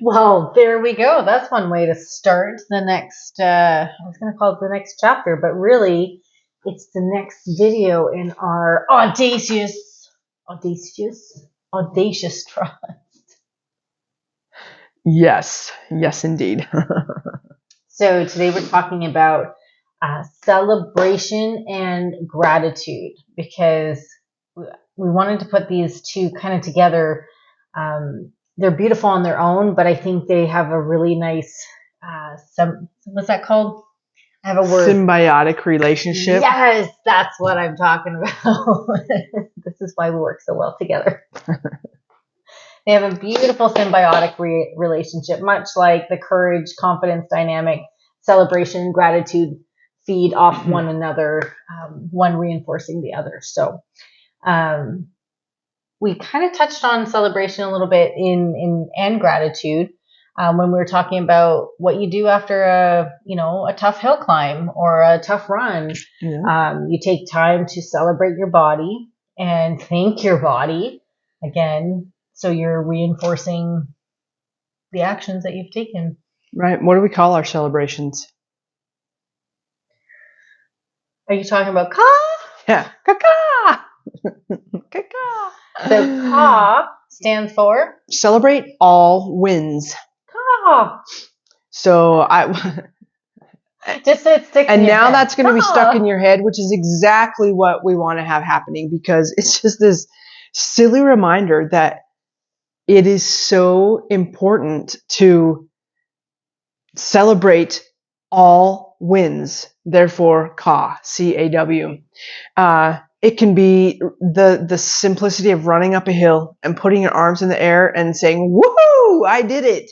Well, there we go. That's one way to start the next, I was going to call it the next chapter, but really it's the next video in our audacious trust. Yes, indeed. So today we're talking about celebration and gratitude, because we wanted to put these two kind of together. They're beautiful on their own, but I think they have a really nice, what's that called? I have a word. Symbiotic relationship. Yes, that's what I'm talking about. This is why we work so well together. They have a beautiful symbiotic relationship, much like the courage, confidence dynamic, celebration, gratitude feed off one another, one reinforcing the other. So we kind of touched on celebration a little bit and gratitude when we were talking about what you do after a tough hill climb or a tough run. Yeah. You take time to celebrate your body and thank your body again. So you're reinforcing the actions that you've taken. Right. What do we call our celebrations? Are you talking about ka? Yeah. Kaka! Kaka! So ka stands for? Celebrate all wins. Ka. So Just so it sticks in and your now head. that's going to be stuck in your head, which is exactly what we want to have happening, because it's just this silly reminder that it is so important to celebrate all wins. Therefore, C-A-W. It can be the simplicity of running up a hill and putting your arms in the air and saying, "Woohoo! I did it!"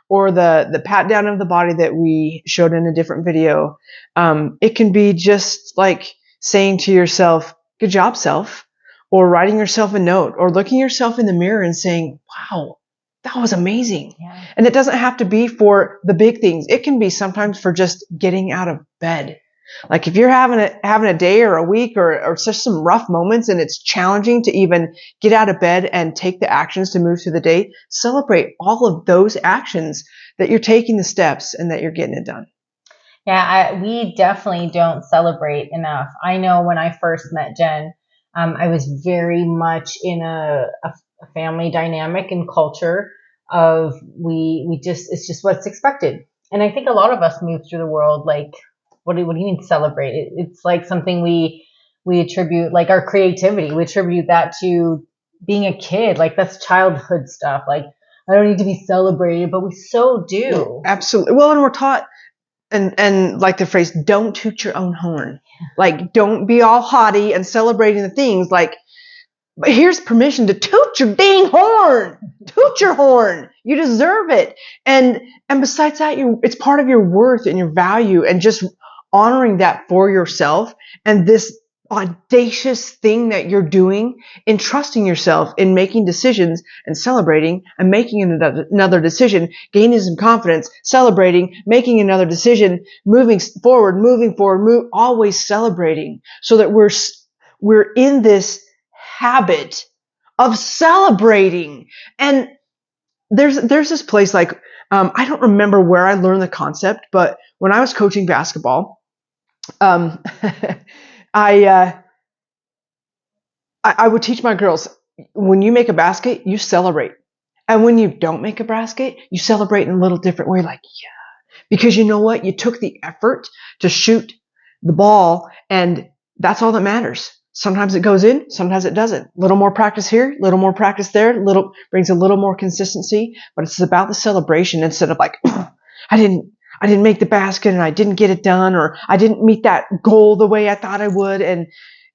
Or the pat down of the body that we showed in a different video. It can be just like saying to yourself, "Good job, self," or writing yourself a note, or looking yourself in the mirror and saying, "Wow, that was amazing." Yeah. And it doesn't have to be for the big things. It can be sometimes for just getting out of bed. Like if you're having a day or a week or just some rough moments and it's challenging to even get out of bed and take the actions to move through the day, celebrate all of those actions that you're taking the steps and that you're getting it done. Yeah, we definitely don't celebrate enough. I know when I first met Jen, I was very much in a family dynamic and culture of it's just what's expected. And I think a lot of us move through the world like, what do you mean celebrate? It's like something we attribute, like our creativity. We attribute that to being a kid. Like that's childhood stuff. Like I don't need to be celebrated, but we so do. Absolutely. Well, and we're taught, and like the phrase, don't toot your own horn. Like don't be all haughty and celebrating the things. Like, but here's permission to toot your dang horn. Toot your horn. You deserve it. And besides that, it's part of your worth and your value, and just honoring that for yourself, and this audacious thing that you're doing in trusting yourself in making decisions and celebrating and making another decision, gaining some confidence, celebrating, making another decision, moving forward, always celebrating, so that we're in this habit of celebrating. And there's this place, like, I don't remember where I learned the concept, but when I was coaching basketball, I would teach my girls, when you make a basket, you celebrate. And when you don't make a basket, you celebrate in a little different way, like, yeah. Because you know what? You took the effort to shoot the ball, and that's all that matters. Sometimes it goes in, sometimes it doesn't. A little more practice here, a little more practice there, brings a little more consistency, but it's about the celebration instead of like, I didn't make the basket and I didn't get it done, or I didn't meet that goal the way I thought I would. And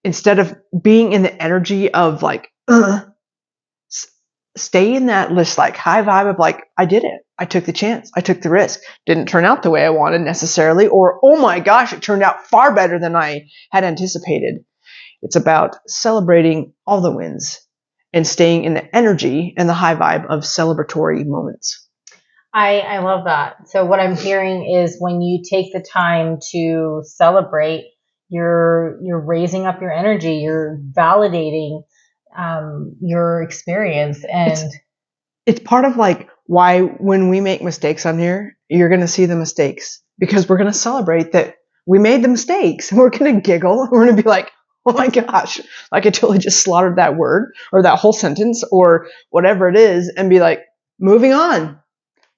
instead of being in the energy of like, stay in that list, like high vibe of like, I did it. I took the chance. I took the risk. Didn't turn out the way I wanted necessarily, or, oh my gosh, it turned out far better than I had anticipated. It's about celebrating all the wins and staying in the energy and the high vibe of celebratory moments. I love that. So what I'm hearing is when you take the time to celebrate, you're raising up your energy, you're validating your experience, and it's part of like why when we make mistakes on here, you're going to see the mistakes because we're going to celebrate that we made the mistakes and we're going to giggle. We're going to be like, oh my gosh, like I totally just slaughtered that word or that whole sentence or whatever it is and be like, moving on.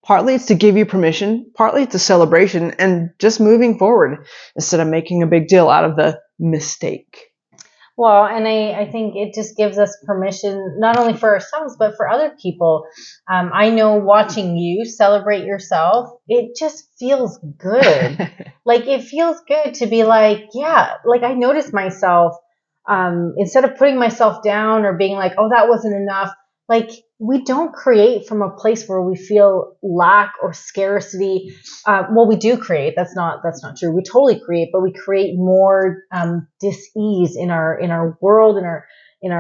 Partly it's to give you permission, partly it's a celebration and just moving forward instead of making a big deal out of the mistake. Well, and I think it just gives us permission, not only for ourselves, but for other people. I know watching you celebrate yourself, it just feels good. Like, it feels good to be like, yeah, like I noticed myself, instead of putting myself down or being like, oh, that wasn't enough. Like, we don't create from a place where we feel lack or scarcity. Well, we do create. That's not true. We totally create, but we create more dis-ease in our world, in our in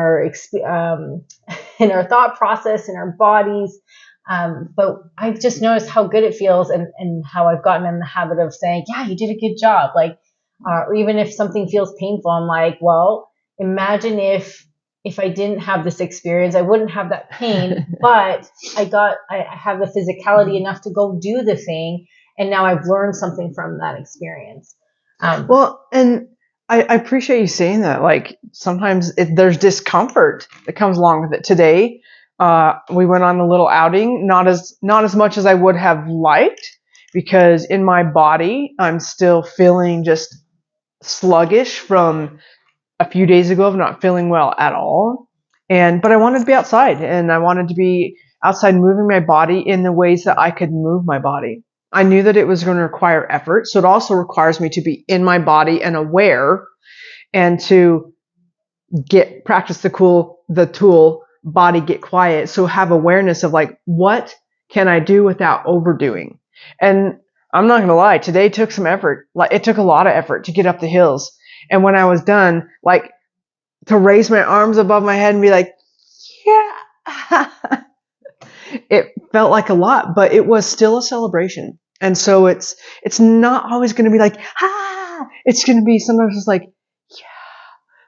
our thought process, in our bodies. But I've just noticed how good it feels, and how I've gotten in the habit of saying, "Yeah, you did a good job." Like, or even if something feels painful, I'm like, "Well, imagine if I didn't have this experience, I wouldn't have that pain, but I have the physicality enough to go do the thing. And now I've learned something from that experience." Well, and I appreciate you saying that. Like sometimes there's discomfort that comes along with it. Today, we went on a little outing, not as much as I would have liked because in my body, I'm still feeling just sluggish from a few days ago of not feeling well at all. But I wanted to be outside and I wanted to be outside moving my body in the ways that I could move my body. I knew that it was going to require effort. So it also requires me to be in my body and aware and to practice the tool body get quiet. So have awareness of like, what can I do without overdoing? And I'm not going to lie, today took some effort. Like it took a lot of effort to get up the hills. And when I was done, like to raise my arms above my head and be like, yeah, it felt like a lot, but it was still a celebration. And so it's not always going to be like, it's going to be sometimes just like, yeah,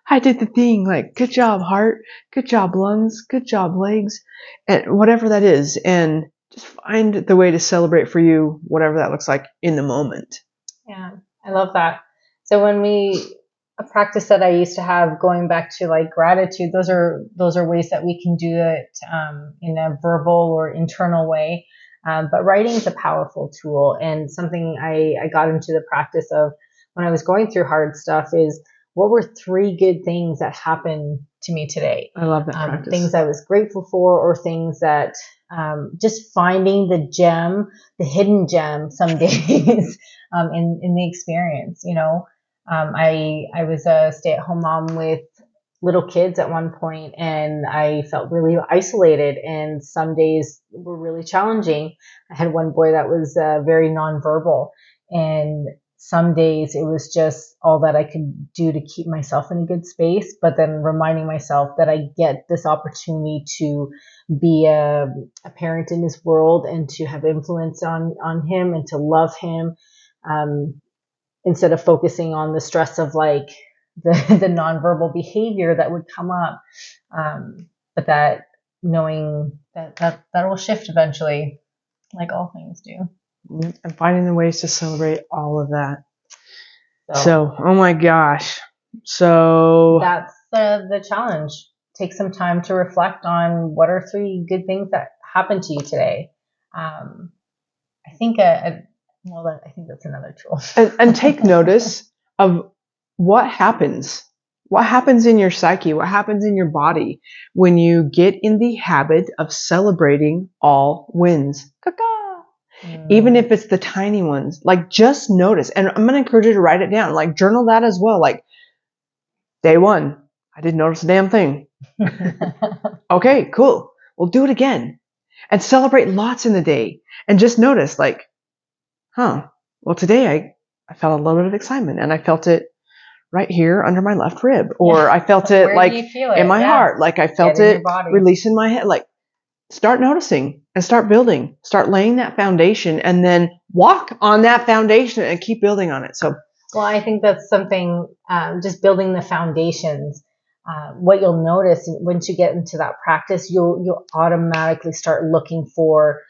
I did the thing. Like, good job, heart. Good job, lungs. Good job, legs. And whatever that is. And just find the way to celebrate for you, whatever that looks like in the moment. Yeah, I love that. So a practice that I used to have, going back to like gratitude, those are ways that we can do it in a verbal or internal way. But writing is a powerful tool, and something I got into the practice of when I was going through hard stuff is, what were 3 good things that happened to me today? I love that practice. Things I was grateful for, or things that just finding the gem, the hidden gem some days in the experience. I was a stay-at-home mom with little kids at one point, and I felt really isolated, and some days were really challenging. I had one boy that was very nonverbal, and some days it was just all that I could do to keep myself in a good space, but then reminding myself that I get this opportunity to be a parent in his world and to have influence on him and to love him, instead of focusing on the stress of like the nonverbal behavior that would come up. But that knowing that will shift eventually, like all things do. And finding the ways to celebrate all of that. So oh my gosh. So that's the challenge. Take some time to reflect on what are 3 good things that happened to you today. I think I think that's another tool. and take notice of what happens. What happens in your psyche? What happens in your body when you get in the habit of celebrating all wins? Even if it's the tiny ones, like just notice. And I'm going to encourage you to write it down, like journal that as well. Like day 1, I didn't notice a damn thing. Okay, cool. We'll do it again and celebrate lots in the day and just notice like, well, today I felt a little bit of excitement and I felt it right here under my left rib, or I felt it like in my heart, like I felt it release in my head. Like start noticing and start building, start laying that foundation and then walk on that foundation and keep building on it. So, well, I think that's something, just building the foundations. What you'll notice once you get into that practice, you'll automatically start looking for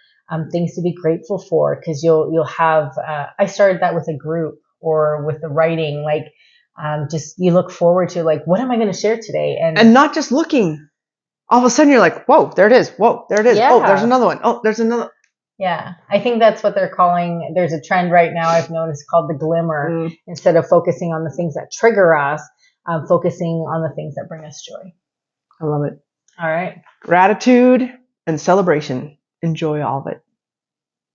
things to be grateful for, because you'll have. I started that with a group or with the writing, like just you look forward to like, what am I going to share today, And not just looking. All of a sudden you're like, whoa, there it is. Whoa, there it is. Yeah. Oh, there's another one. Oh, there's another. Yeah, I think that's what they're calling. There's a trend right now I've noticed called the glimmer. Instead of focusing on the things that trigger us, focusing on the things that bring us joy. I love it. All right. Gratitude and celebration. Enjoy all of it.